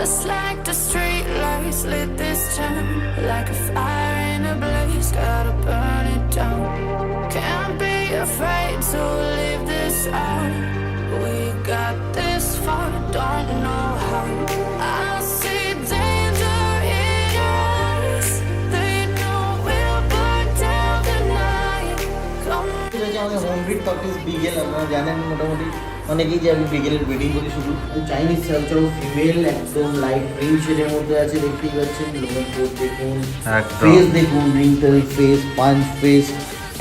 Just like the street lights lit this town, like a fire in a blaze, gotta burn it down. Can't be afraid to leave this out. We got this far, don't know how. I see danger in your eyes. They know we'll burn down the night. Come আমাদের homebred puppies বিগেল আপনারা জানেন মোটামুটি অনেকেই যে আমি বিগেলের breeding করি শুধু Chinese সালচার female একদম লাইট গ্রিন শেডের মধ্যে আছে দেখতেই পাচ্ছেন লোমের কোট দেখুন ফেস দেখুন রিঙ্কেল ফেস পাঞ্চ ফেস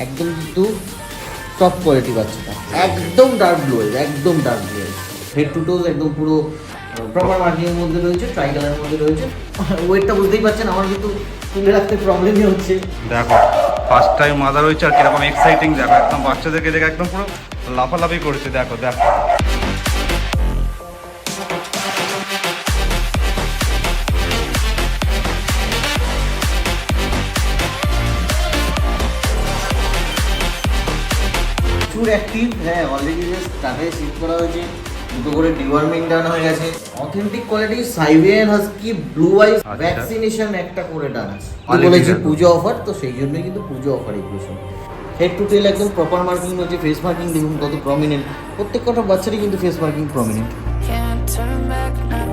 একদম কিন্তু টপ কোয়ালিটি বাচ্চাটা একদম ডার্ক ব্লু একদম ডার্ক ব্লু হেড টু টোজ একদম পুরো প্রপার মার্কিংয়ের মধ্যে রয়েছে ট্রাই কালারের মধ্যে রয়েছে ওয়েটটা বুঝতেই পারছেন আমার কিন্তু তুলে রাখতে প্রবলেমই হচ্ছে দেখো ফার্স্ট টাইম মাদার হয়েছে আর কিরকম এক্সাইটিং দেখো একদম বাচ্চাদেরকে দেখে একদম পুরো লাফালাফি করেছে দেখো দেখো প্রচুর অ্যাক্টিভ হ্যাঁ অলরেডি তাকে শিফট করা হয়েছে দুটো করে ডিওয়ার্মিং ডান হয়ে গেছে authentic quality Siberian husky blue ice vaccination একটা করে ডান আছে বলেছি পুজো অফার তো সেই জন্যই কিন্তু পুজো অফার এগুলো হেড টু টেল একদম প্রপার মার্কিং হচ্ছে ফেস মার্কিং দেখুন কত প্রমিনেন্ট প্রত্যেক কটা বাচ্চারই কিন্তু face marking prominent can't turn back now.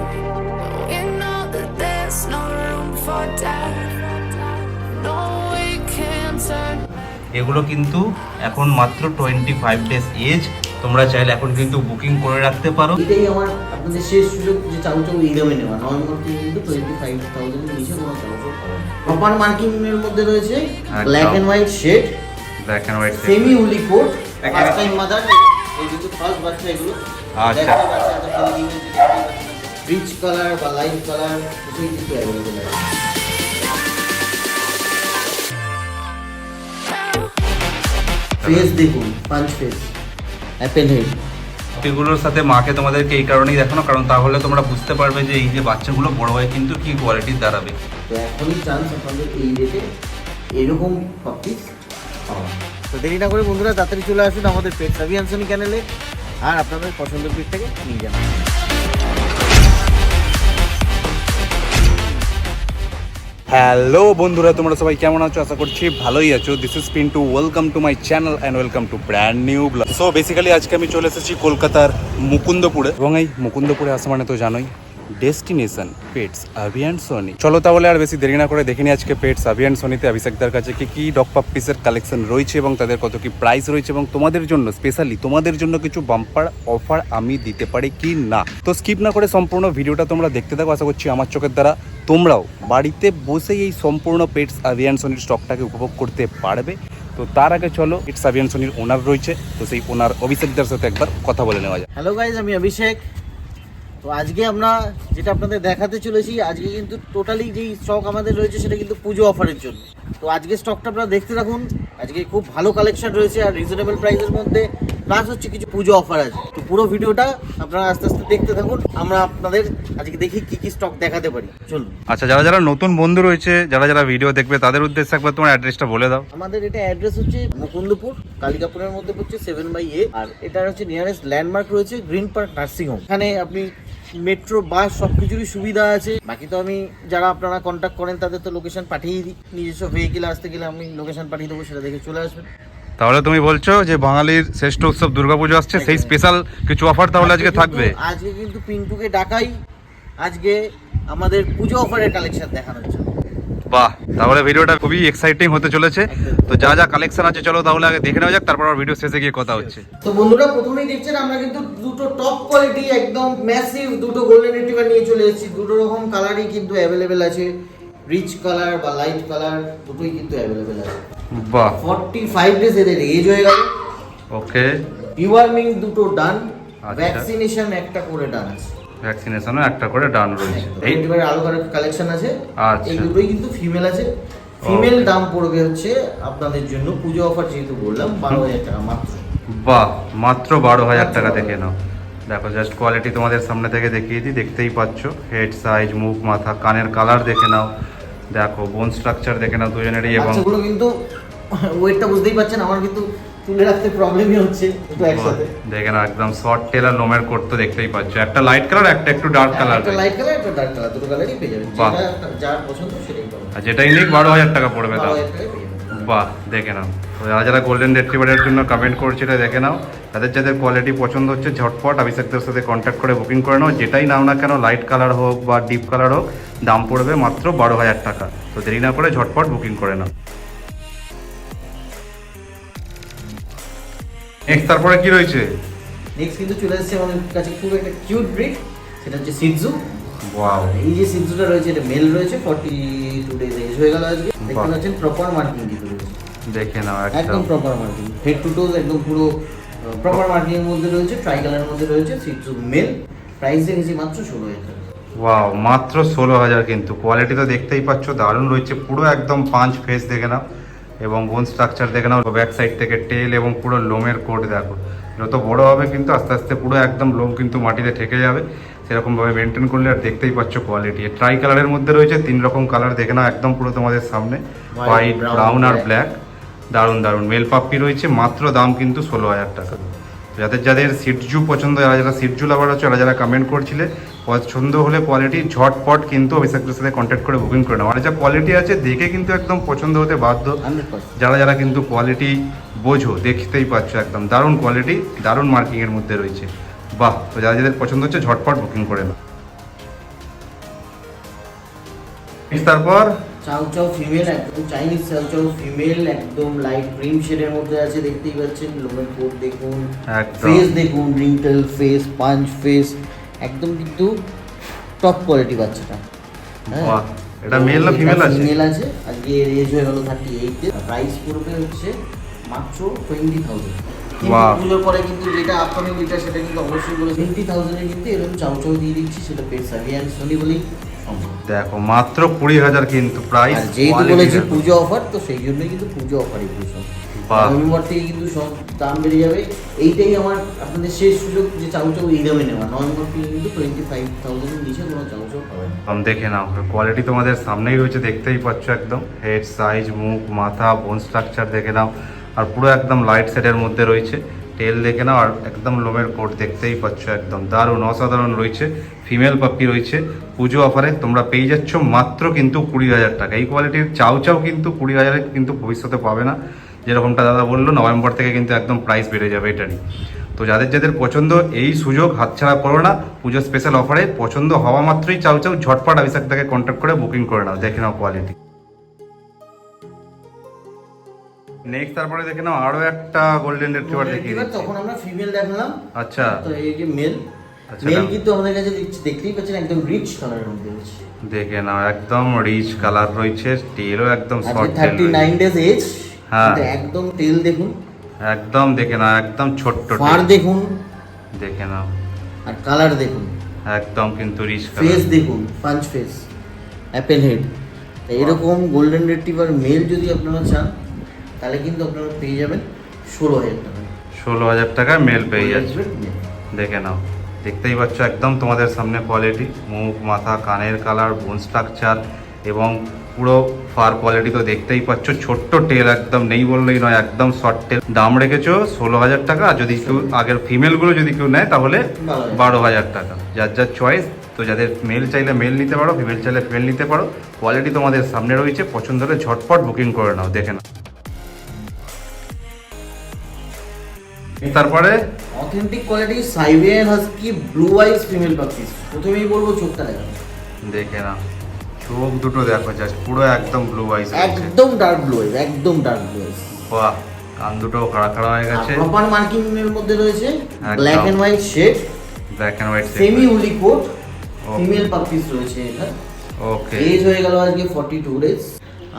We know that there's no room for doubt. No, we can't turn. এগুলো কিন্তু এখন মাত্র 25 ডেজ এজ তোমরা চাইলে এখন কিন্তু বুকিং করে রাখতে পারো এটাই আমার আপনাদের শেষ সুযোগ যে চাউ চাউ ইলেভেন নেওয়া নভেম্বর থেকে কিন্তু 25,000 নিচে কোনো চাউ চাউ পাবেন প্রপার মার্কিং এর মধ্যে রয়েছে black and white shade black and white semi woolly coat first time mother এই কিন্তু ফার্স্ট বাচ্চা এগুলো আচ্ছা রিচ কালার বা লাইট কালার কিছুই কিন্তু অ্যাভেলেবল আছে ফেস দেখুন পাঁচ ফেস অ্যাপেল হেড এগুলোর সাথে মাকে তোমাদেরকে এই কারণেই দেখানো কারণ তাহলে তোমরা বুঝতে পারবে যে এই যে বাচ্চাগুলো বড় হয় কিন্তু কি কোয়ালিটির দাঁড়াবে তো এখনই চান্স আপনাদের এই রেটে এরকম পাপিস পাওয়া তো দেরি না করে বন্ধুরা তাড়াতাড়ি চলে আসুন আমাদের পেট সাবিয়ানসনি চ্যানেলে আর আপনাদের পছন্দের পেটটাকে নিয়ে যান হ্যালো বন্ধুরা তোমরা সবাই কেমন আছো আশা করছি ভালোই আছো this is Pintu welcome to my channel and welcome to brand new blog so basically আজকে আমি চলে এসেছি কলকাতার মুকুন্দপুরে এবং এই মুকুন্দপুরে আসা মানে তো জানোই ডেস্টিনেশন পেটস আভিয়ানসনি চলো তাহলে আর বেশি দেরি না করে দেখিনি আজকে পেটস আভিয়ানসনিতে অভিষেকদার কাছে কি ডগ পাপ্পিসের কালেকশন রয়েছে এবং তাদের কত কি প্রাইস রয়েছে এবং তোমাদের জন্য স্পেশালি তোমাদের জন্য কিছু বাম্পার অফার আমি দিতে পারি কি না তো স্কিপ না করে সম্পূর্ণ ভিডিওটা তোমরা দেখতে থাকো আশা করছি আমার চোখের দ্বারা তোমরাও বাড়িতে বসেই এই সম্পূর্ণ পেটস আভিয়ানসনির স্টকটাকে উপভোগ করতে পারবে তো তার আগে চলো পেটস আভিয়ানসনির ওনার রয়েছে তো সেই ওনার অভিষেকদার সাথে একবার কথা বলে নেওয়া যায় হ্যালো গাইজ আমি অভিষেক তো আজকে আমরা যেটা আপনাদের দেখাতে চলেছি আজকে কিন্তু টোটালি যেই স্টক আমাদের রয়েছে সেটা কিন্তু পুজো অফারের জন্য তো আজকে স্টকটা আপনারা দেখতে থাকুন আজকে খুব ভালো কালেকশন রয়েছে আর রিজনেবল প্রাইসের মধ্যে প্লাস হচ্ছে কিছু পুজো অফার আছে তো পুরো ভিডিওটা আপনারা আস্তে আস্তে দেখতে থাকুন আমরা আপনাদের আজকে দেখি কি কি স্টক দেখাতে পারি চলুন আচ্ছা যারা যারা নতুন বন্ধু রয়েছে যারা যারা ভিডিও দেখবে তাদের উদ্দেশ্যে একবার তোমার অ্যাড্রেসটা বলে দাও আমাদের এটা অ্যাড্রেস হচ্ছে মুকুন্দপুর কালিকাপুরের মধ্যে পড়ছে 7/A আর এটা হচ্ছে নিয়ারেস্ট ল্যান্ডমার্ক রয়েছে গ্রিন পার্ক নার্সিং হোম এখানে আপনি মেট্রো বাস সবকিছুরই সুবিধা আছে বাকি তো আমি যারা আপনারা কন্ট্যাক্ট করেন তাদের তো লোকেশন পাঠিয়ে দিই নিজস্ব ভেহিকেল আসতে গেলে আমি লোকেশন পাঠিয়ে দেবো সেটা দেখে চলে আসবেন তাহলে তুমি বলছো যে বাঙালির শ্রেষ্ঠ উৎসব দুর্গাপুজো আসছে সেই স্পেশাল কিছু অফার তাহলে আজকে থাকবে আজকে কিন্তু পিন্টুকে ডাকাই আজকে আমাদের পুজো অফারের কালেকশন দেখানোর জন্য বাহ তাহলে ভিডিওটা খুবই এক্সাইটিং হতে চলেছে তো যা যা কালেকশন আছে চলো তাহলে আগে দেখে নেওয়া যাক তারপর আর ভিডিও শেষে গিয়ে কথা হচ্ছে তো বন্ধুরা প্রথমেই দেখছেন আমরা কিন্তু দুটো টপ কোয়ালিটি একদম ম্যাসিভ দুটো গোল্ডেন রিট্রিভার নিয়ে চলে এসেছি দুটো রকম কালারই কিন্তু অ্যাভেলেবেল আছে রিচ কালার বা লাইট কালার দুটোই কিন্তু অ্যাভেলেবেল আছে বাহ 45 ডেজ এদের এজ হয়ে গেল ওকে ডিওয়ার্মিং দুটো ডান আচ্ছা। ভ্যাকসিনেশন একটা করে ডান আছে ভ্যাকসিনেশনও একটা করে ডান রয়েছে এই এবারে আলো কালেকশন আছে আচ্ছা। এই দুটোই কিন্তু ফিমেল আছে ফিমেল দাম পড়বে হচ্ছে আপনাদের জন্য পুজো অফার যেহেতু বললাম 12,000 টাকা মাত্র বাহ মাত্র 12,000 টাকা দেখে নাও দেখো জাস্ট কোয়ালিটি তোমাদের সামনে থেকে দেখিয়ে দিই দেখতেই পাচ্ছ হেড সাইজ মুখ মাথা কানের কালার দেখে নাও দেখো বোন স্ট্রাকচার দেখে নাও দুজনেরই এবং বাচ্চাগুলো কিন্তু ওয়েটটা বুঝতেই পারছেন আমার কিন্তু তুলে রাখতে প্রবলেমই হচ্ছে একটু একসাথে। দেখে না একদম শর্ট টেল আর লোমের কোট তো দেখতেই পাচ্ছ, একটা লাইট কালার একটা একটু ডার্ক কালার, একটা লাইট কালার একটা ডার্ক কালার, দুটো কালারই পেয়ে যাবেন, বাহ। যেটা যার পছন্দ সেটাই পাবেন। আর যেটাই নিক 12,000 টাকা পড়বে তাও। 12,000 টাকায় পেয়ে যাবেন। বাহ, দেখে নাও। তো যারা যারা গোল্ডেন রিট্রিভারের জন্য কমেন্ট করছে এটা দেখে নাও, তাদের যাদের কোয়ালিটি পছন্দ হচ্ছে ঝটপট অভিষেকদের সাথে কন্ট্যাক্ট করে বুকিং করে নাও। যেটাই নাও না কেন, লাইট কালার হোক বা ডিপ কালার হোক, দাম পড়বে মাত্র 12,000 টাকা। তো দেরি না করে ঝটপট বুকিং করে নাও। নেক্সট তারপরে কি রয়েছে? নেক্সট কিন্তু চলে আসছে আমাদের কাছে খুব একটা কিউট ব্রিড, সেটা হচ্ছে সিটজু। ওয়াও, এই যে সিটজুটা রয়েছে এটা মেল রয়েছে, 42 ডেজ এজ হয়ে গেল আজকে। দেখতে পাচ্ছেন প্রপার মার্কিং কিন্তু রয়েছে, দেখে নাও একদম একদম। প্রপার মার্কিং, হেড টু টোজ একদম পুরো প্রপার মার্কিং এর মধ্যে রয়েছে, ট্রাই কালারের মধ্যে রয়েছে। সিটজু মেল, প্রাইস রেখেছি মাত্র 16,000 টাকা। ওয়াও, মাত্র 16,000 কিন্তু। কোয়ালিটি তো দেখতেই পাচ্ছ দারুণ রয়েছে, পুরো একদম পাঁচ ফেস দেখে নাও এবং বোন স্ট্রাকচার দেখে নাও, ব্যাক সাইড থেকে টেল এবং পুরো লোমের কোট দেখো। যত বড় হবে কিন্তু আস্তে আস্তে পুরো একদম লোম কিন্তু মাটিতে ঠেকে যাবে, সেরকমভাবে মেনটেন করলে। আর দেখতেই পাচ্ছ কোয়ালিটি ট্রাই কালারের মধ্যে রয়েছে, 3 রকম কালার দেখে নাও একদম পুরো তোমাদের সামনে, হোয়াইট, ব্রাউন আর ব্ল্যাক। দারুণ দারুণ মেল পাপ্পি রয়েছে, মাত্র দাম কিন্তু 16,000 টাকা। যাদের যাদের সিটজু পছন্দ, যারা যারা সিটজু লাভার আছে, যারা যারা কমেন্ট করছিলে, পছন্দ হলে কোয়ালিটি ঝটপট কিন্তু অভিষেকদের সাথে কন্ট্যাক্ট করে বুকিং করে নাও। আর যা কোয়ালিটি আছে দেখে কিন্তু একদম পছন্দ হতে বাধ্য। 100%। যারা যারা কিন্তু কোয়ালিটি বোঝো, দেখতেই পাচ্ছ একদম দারুণ কোয়ালিটি, দারুণ মার্কিংয়ের মধ্যে রয়েছে। বাহ, তো যারা যাদের পছন্দ হচ্ছে ঝটপট বুকিং করে নাও। তারপর চাউ চাউ ফিমেল, একদম চাইনিজ চাউ চাউ ফিমেল, একদম লাইট ক্রিম শেডের মধ্যে আছে, দেখতেই পাচ্ছেন। লোমের কোট দেখুন, একদম। ফেস দেখুন, রিঙ্কেল ফেস, পাঞ্চ ফেস, একদম কিন্তু টপ কোয়ালিটি বাচ্চাটা। বাহ, এটা মেল না ফিমেল আছে? ফিমেল আছে, আজকে এজ হয়ে গেল 38 এর। প্রাইস পড়বে হচ্ছে মাত্র 20,000। বাহ। পুজোর পরে কিন্তু যেটা আপকামিং যেটা সেটা কিন্তু অবশ্যই বলে 20,000 এর কিন্তু এরকম চাউ চাউ দিয়ে দিচ্ছি, সেটা পেট সার্ভিয়ান সোনি বলেই সম্ভব। দেখো মাত্র 20,000 কিন্তু প্রাইস। আর যেহেতু বলেছি পুজো অফার, তো সেই জন্যই কিন্তু পুজো অফার এগুলো সব। বাহ। নভেম্বর থেকে কিন্তু সব দাম বেড়ে যাবে। এইটাই আমার আপনাদের শেষ সুযোগ যে চাউ চাউ এই দামে নেওয়া। নভেম্বর থেকে কিন্তু 25,000 এর নিচে কোনো চাউ চাউ পাবেন না। দেখে নাও, কোয়ালিটি তোমাদের সামনেই রয়েছে, দেখতেই পাচ্ছ একদম। হেড সাইজ, মুখ, মাথা, বোন স্ট্রাকচার দেখে নাও। আর পুরো একদম লাইট শেডের মধ্যে রয়েছে, টেল দেখে নাও। আর একদম লোমের কোট দেখতেই পাচ্ছ একদম দারুণ অসাধারণ রয়েছে। ফিমেল পাপ্পি রয়েছে। পুজো অফারে তোমরা পেয়ে যাচ্ছ মাত্র কিন্তু 20,000 টাকা। এই কোয়ালিটির চাউ চাউ কিন্তু 20,000 কিন্তু ভবিষ্যতে পাবে না। যেরকমটা দাদা বললো, নভেম্বর থেকে কিন্তু একদম প্রাইস বেড়ে যাবে এটারই। তো যাদের যাদের পছন্দ, এই সুযোগ হাতছাড়া করো না। পুজো স্পেশাল অফারে পছন্দ হওয়া মাত্রই চাউ চাউ ঝটপট অভিষেক থেকে কন্ট্যাক্ট করে বুকিং করে নাও। দেখে নাও কোয়ালিটি। নেক্সট তারপরে দেখে নাও আরো একটা গোল্ডেন রিট্রিভার দেখিয়ে দিচ্ছি। তখন আমরা ফিমেল দেখালাম, আচ্ছা, তো এই যে মেল। আচ্ছা, মেল দাও। কিন্তু আমাদের কাছে দেখতেই পাচ্ছেন একদম রিচ কালারের মধ্যে রয়েছে। দেখে নাও একদম রিচ কালার রয়েছে, টেলও একদম আজকে শর্ট 39 ডেজ এজ। হ্যাঁ। একদম টেল দেখুন, একদম দেখে নাও একদম ছোট্ট ফার tail। দেখুন, দেখে নাও আর কালার দেখুন, একদম কিন্তু রিচ ফেস কালার। দেখুন, পাঞ্চ ফেস, অ্যাপেল হেড। এরকম গোল্ডেন রিট্রিভার মেল যদি আপনারা চান, তাহলে কিন্তু আপনারা পেয়ে যাবেন 16,000 টাকা। 16,000 টাকায় মেল পেয়ে যাচ্ছে। দেখে নাও, দেখতেই পাচ্ছ একদম তোমাদের সামনে কোয়ালিটি, মুখ, মাথা, কানের কালার, বোন স্ট্রাকচার এবং পুরো ফার কোয়ালিটি তো দেখতেই পাচ্ছ। ছোট্ট টেল একদম, নেই বললেই নয়, একদম শর্ট টেল। দাম রেখেছো 16,000 টাকা। আর যদি কেউ আগের ফিমেলগুলো যদি কেউ নেয় তাহলে 12,000 টাকা। যার যার চয়েস। তো যাদের মেল চাইলে মেল নিতে পারো, ফিমেল চাইলে ফিমেল নিতে পারো। কোয়ালিটি তোমাদের সামনে রয়েছে, পছন্দ হলে ঝটপট বুকিং করে নাও। দেখে নাও। তারপরে authentic quality Siberian husky blue আইস ফিমেল পাপিস। প্রথমেই বলবো চোখটা দেখানো, দেখে নাও, চোখ দুটো দেখো জাস্ট, পুরো একদম ব্লু আইস। একদম ডার্ক ব্লু আইস, একদম ডার্ক ব্লু আইস। বাহ, কান দুটো খাড়া খাড়া হয়ে গেছে। প্রপার মার্কিং এর মধ্যে রয়েছে, একদম। Black and white shade, black and white semi woolly coat, Okay. Female puppies রয়েছে। এটা ওকে। এজ হয়ে গেল আজকে 42 ডেজ।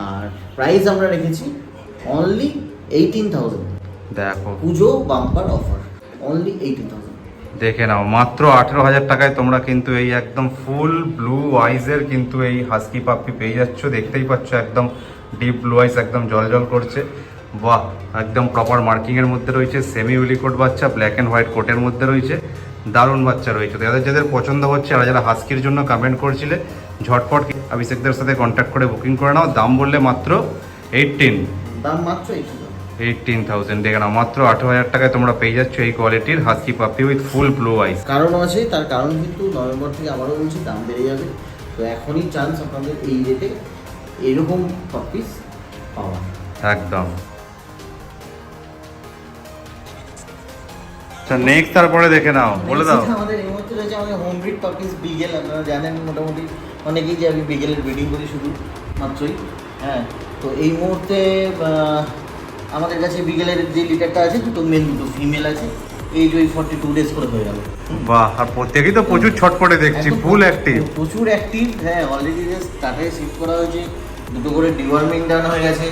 আর প্রাইস আমরা রেখেছি অনলি 18,000। দেখো, পুজো বাম্পার অফার, অনলি 18,000। দেখে নাও, মাত্র 18,000 টাকায় তোমরা কিন্তু এই একদম ফুল ব্লু আইজের কিন্তু এই হাস্কি পাপ্পি পেয়ে যাচ্ছ। দেখতেই পাচ্ছ একদম ডিপ ব্লু আইস, একদম জল জল করছে। বাহ, একদম প্রপার মার্কিং এর মধ্যে রয়েছে, সেমি উলি কোট বাচ্চা, ব্ল্যাক এন্ড হোয়াইট কোটের মধ্যে রয়েছে, দারুণ বাচ্চা রয়েছে। তো যাদের যাদের পছন্দ হচ্ছে, আর যারা হাস্কির জন্য কমেন্ট করছিলে, ঝটপট অভিষেকদের সাথে কন্ট্যাক্ট করে বুকিং করে নাও। দাম বললে মাত্র 18। দাম মাত্র 18,000। 18,000 দেখে না, মাত্র 18,000 টাকায় তোমরা পেয়ে যাচ্ছ এই কোয়ালিটির হাস্কি পাপি উইথ ফুল ব্লু আইস। কারণ আছে, তার কারণ কিন্তু নভেম্বর থেকে আবারও বলছি দাম বেড়ে যাবে। তো এখনই চান্স আপনাদের এই রেটে এরকম পাপিস পাওয়া। একদম। আচ্ছা নেক্সট তারপরে দেখে নাও, বলে দাও। আমাদের এই মুহূর্তে রয়েছে আমাদের হোম ব্রিড পাপিস বিগেল। আপনারা জানেন মোটামুটি অনেকেই যে আমি বিগেলের ব্রিডিং করি শুধু মাত্রই। হ্যাঁ, তো এই মুহূর্তে আমাদের কাছে বিগেলের যে লিটারটা আছে দুটো মেল দুটো ফিমেল আছে। এই যে 42 ডেজ করে হয়ে গেল। বাহ, আর প্রত্যেকেই তো প্রচুর ছটপটে দেখছি, ফুল অ্যাক্টিভ। প্রচুর অ্যাক্টিভ। হ্যাঁ, অলরেডি জাস্ট স্টার্টে শিফট করা হয়েছে, দুটো করে ডিওয়ার্মিং ডান হয়ে গেছে।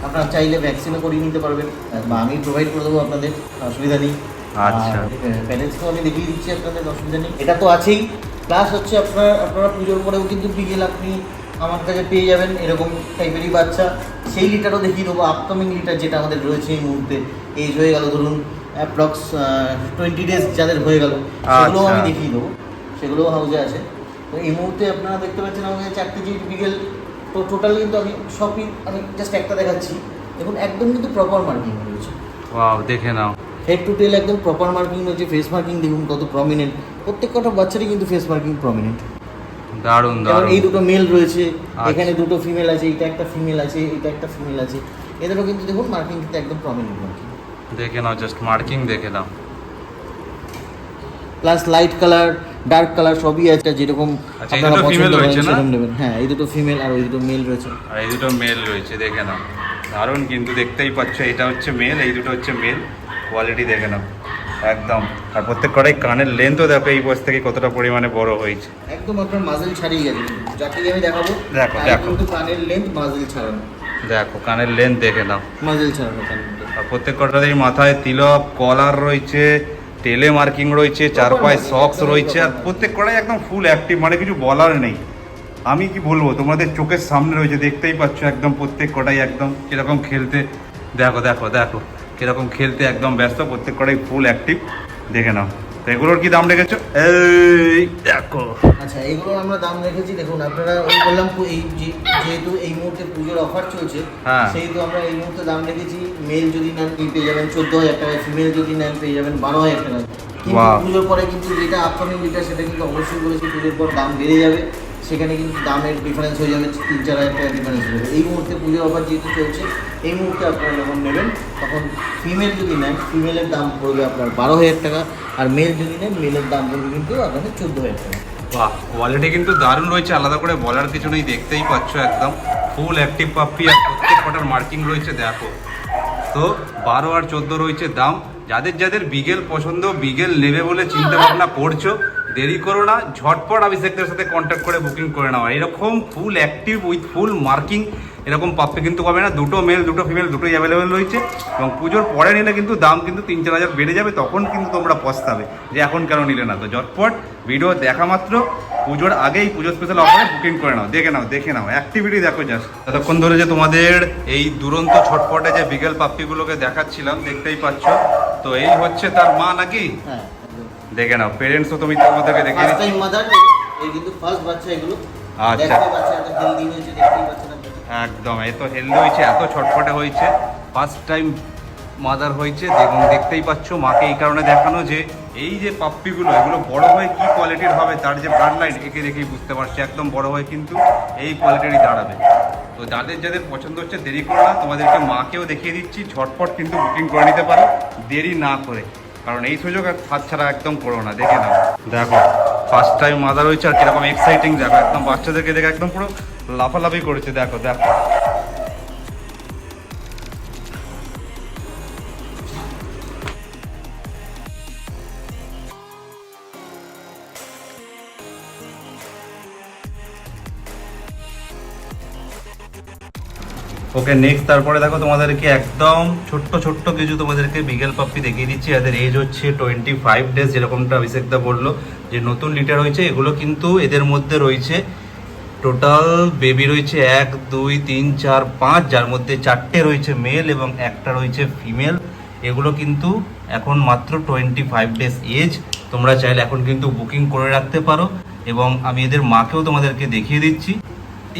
আপনারা চাইলে ভ্যাকসিনও করিয়ে নিতে পারবেন, বা আমি প্রোভাইড করে দেবো আপনাদের, অসুবিধা নেই। আচ্ছা, প্যারেন্টসকেও আমি দেখিয়ে দিচ্ছি আপনাদের, অসুবিধা নেই। এটা তো আছেই, প্লাস হচ্ছে আপনারা পুজোর পরেও কিন্তু বিকেল আপনি আমার কাছে পেয়ে যাবেন এরকম টাইপেরই বাচ্চা। সেই লিটারও দেখিয়ে দেবো, আপকামিং লিটার যেটা আমাদের রয়েছে এই মুহূর্তে। এজ হয়ে গেল ধরুন অ্যাপ্রক্স 20 ডেজ যাদের হয়ে গেল, সেগুলোও আমি দেখিয়ে দেবো, সেগুলোও হাউসে আছে। তো এই মুহূর্তে আপনারা দেখতে পাচ্ছেন আমাদের 4টে যে বিকেল। তো টোটাল কিন্তু আমি সবই আমি জাস্ট একটা দেখাচ্ছি। দেখুন একদম কিন্তু প্রপার মার্কিং রয়েছে। ওয়াও, দেখে নাও, হেড টু টেল একদম প্রপার মার্কিং রয়েছে। ফেস মার্কিং দেখুন কত প্রমিনেন্ট, প্রত্যেকটা বাচ্চারই কিন্তু ফেস মার্কিং প্রমিনেন্ট। দারুণ দারুণ। এই দুটো মেল রয়েছে, এখানে দুটো ফিমেল আছে, এটা একটা ফিমেল আছে, এটা একটা ফিমেল আছে। এদেরও কিন্তু দেখুন মার্কিং কিন্তু একদম প্রমিনেন্ট মার্কিং। দেখে নাও, জাস্ট মার্কিং দেখে নাও। Plus light colour, dark colour সবই আছে, যেরকম আপনারা পছন্দ করেন সেরকম নেবেন। হ্যাঁ, এই দুটো ফিমেল আর ওই দুটো মেল রয়েছে। আর এই দুটো মেল রয়েছে, দেখে নাও, দারুণ কিন্তু দেখতেই পাচ্ছ। এটা হচ্ছে মেল, এই দুটো হচ্ছে মেল। কোয়ালিটি দেখে নাও একদম। আর প্রত্যেক কটাই কানের লেন্থও দেখো এই বয়স থেকে কতটা পরিমাণে বড় হয়েছে। একদম আপনার মাজেল ছাড়িয়ে গেছে। যাকে আমি দেখাবো, দেখো দেখো, কিন্তু কানের লেন্থ মাজেল ছাড়ানো। দেখো কানের লেন্থ দেখে নাও, মাজেল ছাড়ানো কানের। আর প্রত্যেক কটাতেই মাথায় তিলক, কলার রয়েছে, টেলে মার্কিং রয়েছে, চার পায়ে সক্স রয়েছে। আর প্রত্যেক কটাই একদম ফুল অ্যাক্টিভ, মানে কিছু বলার নেই। আমি কি বলবো, তোমাদের চোখের সামনে রয়েছে, দেখতেই পাচ্ছ একদম প্রত্যেক কটাই একদম কিরকম খেলতে। দেখো দেখো দেখো কিরকম খেলতে একদম ব্যস্ত, প্রত্যেক কটাই ফুল অ্যাক্টিভ। দেখে নাও। তো এগুলোর কি দাম রেখেছো? এই দেখো। আচ্ছা, এগুলোর আমরা দাম রেখেছি দেখুন। আপনারা ওই বললাম এই যেহেতু এই মুহূর্তে পুজোর অফার চলছে, সেহেতু আমরা এই মুহূর্তে দাম রেখেছি। মেল যদি নেন পেয়ে যাবেন 14,000 টাকায়, ফিমেল যদি নেন পেয়ে যাবেন 12,000 টাকায়। কিন্তু পুজোর পরে কিন্তু যেটা আপকামিং লিটার সেটা কিন্তু অবশ্যই বলেছি পুজোর পর দাম বেড়ে যাবে। সেখানে কিন্তু দামের ডিফারেন্স হয়ে যাবে, 3-4 হাজার টাকা ডিফারেন্স হয়ে যাবে। এই মুহূর্তে পুজোর অফার যেহেতু চলছে, এই মুহূর্তে আপনারা যখন নেবেন তখন ফিমেল যদি নেন ফিমেলের দাম পড়বে আপনার 12,000 টাকা, আর মেল যদি নেন মেলের দাম পড়বে কিন্তু আপনাদের 14,000 টাকা। বাহ, কোয়ালিটি কিন্তু দারুণ রয়েছে, আলাদা করে বলার কিছু নেই। দেখতেই পাচ্ছ একদম ফুল অ্যাক্টিভ পাপ্পি, আর প্রত্যেক কটার মার্কিং রয়েছে দেখো। তো 12 আর 14 রয়েছে দাম। যাদের যাদের বিগেল পছন্দ, বিগেল নেবে বলে চিন্তা ভাবনা করছো, দেরি করো না, ঝটপট অভিষেকদের সাথে কন্ট্যাক্ট করে বুকিং করে নাও। এরকম full active with full marking এরকম পাপ্পি কিন্তু পাবে না। দুটো মেল দুটো ফিমেল দুটোই অ্যাভেলেবেল রয়েছে। এবং পুজোর পরে নিলে কিন্তু দাম কিন্তু 3-4 হাজার বেড়ে যাবে, তখন কিন্তু তোমরা পস্তাবে যে এখন কেন নিলে না। তো ঝটপট ভিডিও দেখা মাত্র পুজোর আগেই পুজো স্পেশাল অফারে বুকিং করে নাও। দেখে নাও দেখে নাও অ্যাক্টিভিটি দেখো জাস্ট। ততক্ষণ ধরে যে তোমাদের এই দুরন্ত ছটপটে যে বিকেল পাপ্পিগুলোকে দেখাচ্ছিলাম, দেখতেই পাচ্ছ। তো এই হচ্ছে তার মা নাকি? হ্যাঁ, দেখে নাও, পেরেন্টসও তুমি তোমাদেরকে দেখে ফার্স্ট টাইম মাদার, এই কিন্তু ফার্স্ট বাচ্চা এগুলো। আচ্ছা, দেখতে বাচ্চা এত হেলদি হয়েছে, দেখতেই পাচ্ছেন আপনারা। একদম এত হেলদি হয়েছে, এত ছটফটে হয়েছে, ফার্স্ট টাইম মাদার হয়েছে। এবং দেখতেই পাচ্ছ মাকে এই কারণে দেখানো যে এই যে পাপ্পিগুলো এগুলো বড় হয়ে কি কোয়ালিটির হবে, তার যে ব্লাড লাইন একে দেখেই বুঝতে পারছি একদম বড় হয়ে কিন্তু এই কোয়ালিটিরই দাঁড়াবে। তো যাদের যাদের পছন্দ হচ্ছে দেরি করো না, তোমাদেরকে মাকেও দেখিয়ে দিচ্ছি, ঝটপট কিন্তু বুকিং করে নিতে পারো দেরি না করে, কারণ এই সুযোগ আর হাতছাড়া একদম করো না। দেখে নাও, দেখো ফার্স্ট টাইম মাদার হয়েছে আর কিরকম এক্সাইটিং। দেখো একদম বাচ্চাদেরকে দেখে একদম পুরো লাফালাফি করেছে। দেখো দেখো ওকে নেক্সট। তারপরে দেখো তোমাদেরকে একদম ছোট্ট ছোট্ট কিছু তোমাদেরকে বিগেল পাপ্পি দেখিয়ে দিচ্ছি। এদের এজ হচ্ছে 25 ডেজ, যেরকমটা অভিষেকদা বললো যে নতুন লিটার হয়েছে। এগুলো কিন্তু এদের মধ্যে রয়েছে টোটাল বেবি রয়েছে 1, 2, 3, 4, 5, যার মধ্যে 4টে রয়েছে মেল এবং একটা রয়েছে ফিমেল। এগুলো কিন্তু এখন মাত্র 25 ডেজ এজ। তোমরা চাইলে এখন কিন্তু বুকিং করে রাখতে পারো। এবং আমি এদের মাকেও তোমাদেরকে দেখিয়ে দিচ্ছি।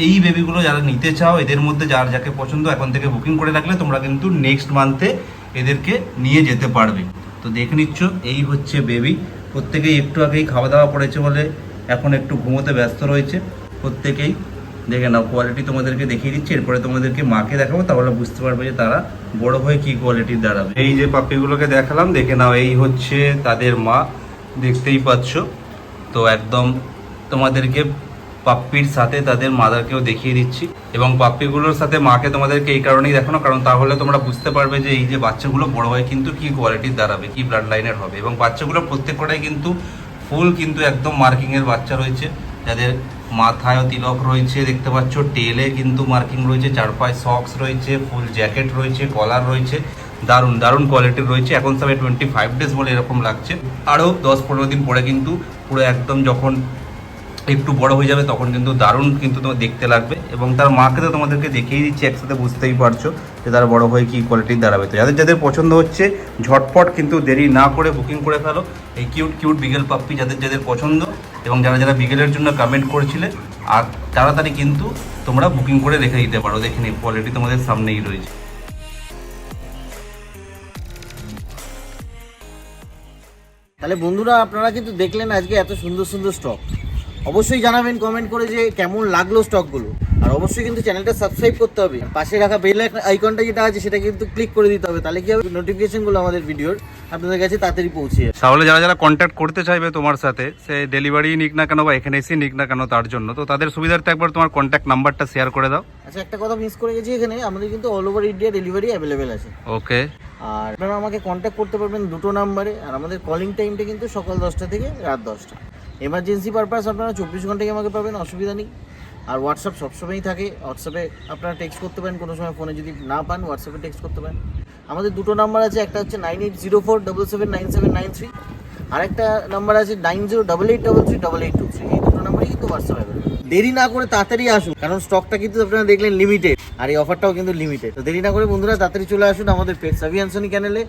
এই বেবিগুলো যারা নিতে চাও, এদের মধ্যে যার যাকে পছন্দ এখন থেকে বুকিং করে রাখলে তোমরা কিন্তু নেক্সট মান্থে এদেরকে নিয়ে যেতে পারবে। তো দেখে নিচ্ছ, এই হচ্ছে বেবি। প্রত্যেকেই একটু আগেই খাওয়া দাওয়া করেছে বলে এখন একটু ঘুমোতে ব্যস্ত রয়েছে প্রত্যেকেই। দেখে নাও, কোয়ালিটি তোমাদেরকে দেখিয়ে দিচ্ছি, এরপরে তোমাদেরকে মাকে দেখাবো, তাহলে বুঝতে পারবে যে তারা বড় হয়ে কি কোয়ালিটির দাঁড়াবে। এই যে পাপ্পিগুলোকে দেখালাম, দেখে নাও, এই হচ্ছে তাদের মা, দেখতেই পাচ্ছ। তো একদম তোমাদেরকে পাপ্পির সাথে তাদের মাদারকেও দেখিয়ে দিচ্ছি, এবং পাপ্পিগুলোর সাথে মাকে তোমাদেরকে এই কারণেই দেখানো, কারণ তাহলে তোমরা বুঝতে পারবে যে এই যে বাচ্চাগুলো বড় হয়ে কিন্তু কি কোয়ালিটির দাঁড়াবে, কি ব্লাড লাইনের হবে। এবং বাচ্চাগুলো প্রত্যেকটাই কিন্তু ফুল কিন্তু একদম মার্কিংয়ের বাচ্চা রয়েছে, যাদের মাথায়ও তিলক রয়েছে দেখতে পাচ্ছ, টেলে কিন্তু মার্কিং রয়েছে, চারপায়ে সক্স রয়েছে, ফুল জ্যাকেট রয়েছে, কলার রয়েছে, দারুণ দারুণ কোয়ালিটির রয়েছে। এখন সবে 25 ডেজ বলে এরকম লাগছে, আরও 10-15 দিন পরে কিন্তু পুরো একদম যখন একটু বড় হয়ে যাবে তখন কিন্তু দারুণ কিন্তু তোমার দেখতে লাগবে। এবং তার মাকে তো তোমাদেরকে দেখিয়ে দিচ্ছি একসাথে, বুঝতেই পারছো যে তারা বড় হয়ে কী কোয়ালিটির দাঁড়াবে। তো যাদের যাদের পছন্দ হচ্ছে ঝটপট কিন্তু দেরি না করে বুকিং করে ফেলো এই কিউট কিউট বিগেল পাপ্পি, যাদের যাদের পছন্দ, এবং যারা যারা বিগেলের জন্য কমেন্ট করেছিলে, আর তাড়াতাড়ি কিন্তু তোমরা বুকিং করে রেখে দিতে পারো। দেখে নিই, কোয়ালিটি তোমাদের সামনেই রয়েছে। তাহলে বন্ধুরা, আপনারা কিন্তু দেখলেন আজকে এত সুন্দর সুন্দর স্টক। অবশ্যই জানাবেন কমেন্ট করে যে কেমন লাগলো স্টকগুলো, আর অবশ্যই কিন্তু চ্যানেলটা সাবস্ক্রাইব করতে হবে। পাশে রাখা বেল আইকনটা যেটা আছে সেটা কিন্তু ক্লিক করে দিতে হবে, তাহলে কি হবে, নোটিফিকেশনগুলো আমাদের ভিডিওর আপনাদের কাছে তাড়াতাড়ি পৌঁছে যাবে। তাহলে যারা যারা কন্ট্যাক্ট করতে চাইবে তোমার সাথে, সে ডেলিভারি নিক না কেন বা এখানে এসে নিক না কেন তার জন্য, তো তাদের সুবিধার্থে একবার তোমার কন্ট্যাক্ট নাম্বারটা শেয়ার করে দাও। আচ্ছা, একটা কথা মিস করে গেছি, এখানে আমাদের কিন্তু all over India delivery available আছে। ওকে। আর আপনারা আমাকে কন্ট্যাক্ট করতে পারবেন দুটো নাম্বারে, আর আমাদের কলিং টাইমটা কিন্তু সকাল 10টা থেকে রাত 10টা। এমার্জেন্সি পারপাস আপনারা 24 ঘন্টায় আমাকে পাবেন, অসুবিধা নেই। আর হোয়াটসঅ্যাপ সবসময়ই থাকে, হোয়াটসঅ্যাপে আপনারা টেক্সট করতে পারেন, কোনো সময় ফোনে যদি না পান হোয়াটসঅ্যাপে টেক্সট করতে পারেন। আমাদের দুটো নাম্বার আছে, একটা হচ্ছে 9804779793, আর একটা নাম্বার আছে 9088338823। এই দুটো নাম্বারই কিন্তু হোয়াটসঅ্যাপ অ্যাভেলেবল। দেরি না করে তাড়াতাড়ি আসুন, কারণ স্টকটা কিন্তু আপনারা দেখলেন লিমিটেড, আর এই অফারটাও কিন্তু লিমিটেড। তো দেরি না করে বন্ধুরা তাড়াতাড়ি চলে আসুন আমাদের পেটস অ্যাভিয়ানসনি চ্যানেলে,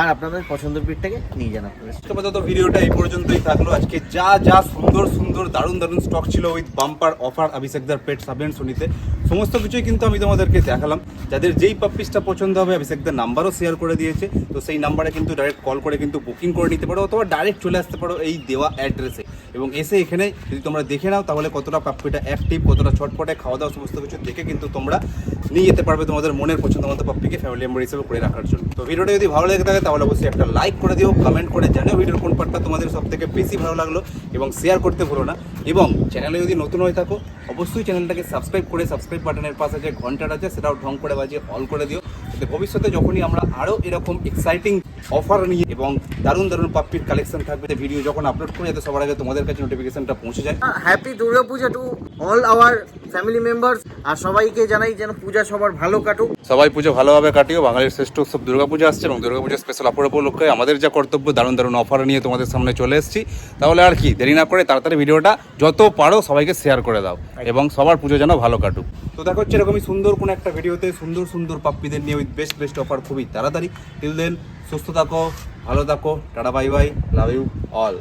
আর আপনাদের পছন্দের পেটটাকে নিয়ে যান আপনাদের। আপাতত ভিডিওটা এই পর্যন্তই থাকলো। আজকে যা যা সুন্দর সুন্দর দারুণ দারুণ স্টক ছিল উইথ বাম্পার অফার অভিষেকদার পেট অ্যাভিয়ানসনিতে, সমস্ত কিছুই কিন্তু আমি তোমাদেরকে দেখালাম। যাদের যেই পাপ্পিসটা পছন্দ হবে, অভিষেকদার নাম্বারও শেয়ার করে দিয়েছে, তো সেই নাম্বারে কিন্তু ডাইরেক্ট কল করে কিন্তু বুকিং করে নিতে পারো, অথবা ডাইরেক্ট চলে আসতে পারো এই দেওয়া অ্যাড্রেসে, এবং এসে এখানে যদি তোমরা দেখে নাও তাহলে কতটা পাপ্পিটা অ্যাক্টিভ, কতটা ছটপটে, খাওয়া দাওয়া সমস্ত কিছু দেখে কিন্তু তোমরা নিয়ে যেতে পারবে তোমাদের মনের পছন্দ মতো পাপ্পিকে ফ্যামিলি মেম্বার হিসেবে করে রাখার জন্য। তো ভিডিওটা যদি ভালো লেগে থাকে তাহলে অবশ্যই একটা লাইক করে দিও, কমেন্ট করে জানিও ভিডিওর কোন পার্টটা তোমাদের সব থেকে বেশি ভালো লাগলো, এবং শেয়ার করতে ভুলো না। এবং চ্যানেলে যদি নতুন হয়ে থাকো অবশ্যই চ্যানেলটাকে সাবস্ক্রাইব করে সাবস্ক্রাইব বাটনের পাশে যে ঘন্টাটা আছে সেটাও ঢং করে বাজিয়ে অল করে দিও, যাতে ভবিষ্যতে যখনই আমরা আরও এরকম এক্সাইটিং অফার নিয়ে এবং দারুণ দারুণ পাপ্পির কালেকশন থাকবে, ভিডিও যখন আপলোড করি যাতে সবার আগে তোমাদের কাছে নোটিফিকেশনটা পৌঁছে যায়। Happy Durga Puja to all our family members, আর সবাইকে জানাই যেন পূজা সবার ভালো কাটুক, সবাই পুজো ভালোভাবে কাটিও। বাঙালির শ্রেষ্ঠ উৎসব দুর্গাপূজা আসছে, এবং দুর্গাপূজা স্পেশাল অফার উপলক্ষে আমাদের যা কর্তব্য দারুণ দারুণ অফার নিয়ে তোমাদের সামনে চলে এসেছি। তাহলে আর কি দেরি না করে তাড়াতাড়ি ভিডিওটা যত পারো সবাইকে শেয়ার করে দাও, এবং সবার পুজো যেন ভালো কাটুক। তো দেখো হচ্ছে এরকমই সুন্দর কোনো একটা ভিডিওতে সুন্দর সুন্দর পাপ্পিদের নিয়ে উইথ বেস্ট বেস্ট অফার খুবই তাড়াতাড়ি। টিল দেন সুস্থ থাকো, ভালো থাকো, tata bye bye, love you all.